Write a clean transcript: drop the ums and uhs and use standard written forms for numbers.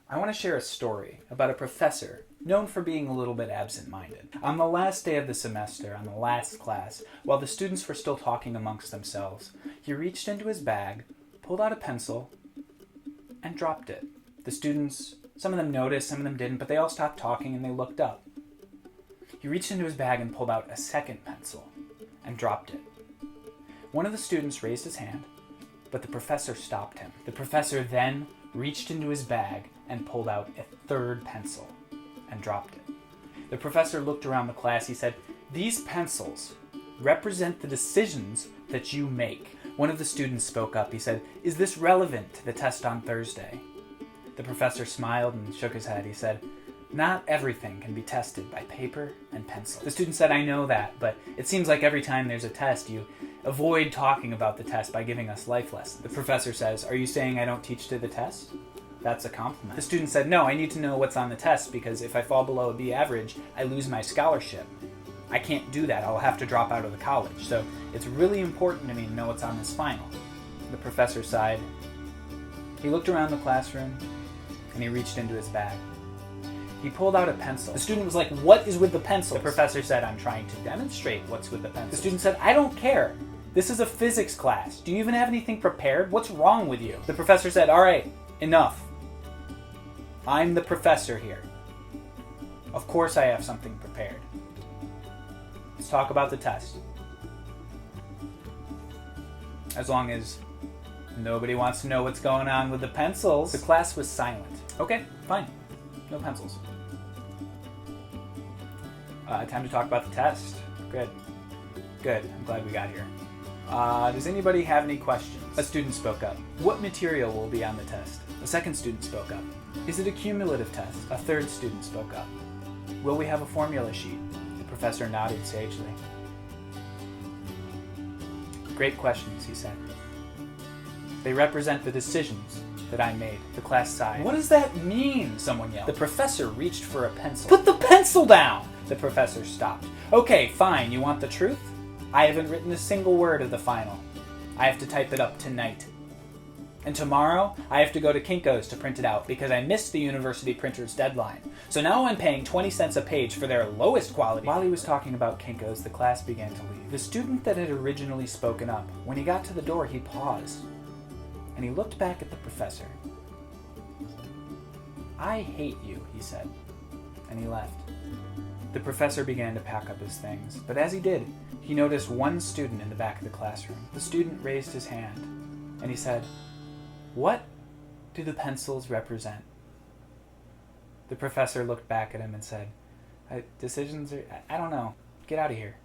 I want to share a story about a professor known for being a little bit absent-minded. On the last day of the semester, on the last class, while the students were still talking amongst themselves, he reached into his bag, pulled out a pencil, and dropped it. The students, some of them noticed, some of them didn't, but they all stopped talking and they looked up. He reached into his bag and pulled out a second pencil and dropped it. One of the students raised his hand, but the professor stopped him. The professor then reached into his bag and pulled out a third pencil and dropped it. The professor looked around the class. He said, "These pencils represent the decisions that you make." One of the students spoke up. He said, "Is this relevant to the test on Thursday?" The professor smiled and shook his head. He said, "Not everything can be tested by paper and pencil." The student said, "I know that, but it seems like every time there's a test, you avoid talking about the test by giving us life lessons." The professor says, "Are you saying I don't teach to the test? That's a compliment." The student said, "No, I need to know what's on the test because if I fall below a B average, I lose my scholarship. I can't do that. I'll have to drop out of the college. So it's really important to me to know what's on this final." The professor sighed. He looked around the classroom and he reached into his bag. He pulled out a pencil. The student was like, "What is with the pencil?" The professor said, "I'm trying to demonstrate what's with the pencil." The student said, "I don't care. This is a physics class. Do you even have anything prepared? What's wrong with you?" The professor said, "All right, enough. I'm the professor here. Of course I have something prepared. Let's talk about the test. As long as nobody wants to know what's going on with the pencils." The class was silent. "Okay, fine. No pencils. Time to talk about the test." Good. I'm glad we got here. Does anybody have any questions? A student spoke up. "What material will be on the test?" A second student spoke up. "Is it a cumulative test?" A third student spoke up. "Will we have a formula sheet?" The professor nodded sagely. "Great questions," he said. "They represent the decisions that I made." The class sighed. "What does that mean?" someone yelled. The professor reached for a pencil. "Put the pencil down!" The professor stopped. "Okay, fine. You want the truth? I haven't written a single word of the final. I have to type it up tonight. And tomorrow, I have to go to Kinko's to print it out because I missed the university printer's deadline. So now I'm paying 20 cents a page for their lowest quality." While he was talking about Kinko's, the class began to leave. The student that had originally spoken up, when he got to the door, he paused. And he looked back at the professor. "I hate you," he said. And he left. The professor began to pack up his things, but as he did, he noticed one student in the back of the classroom. The student raised his hand, and he said, "What do the pencils represent?" The professor looked back at him and said, "Decisions are, I don't know. Get out of here."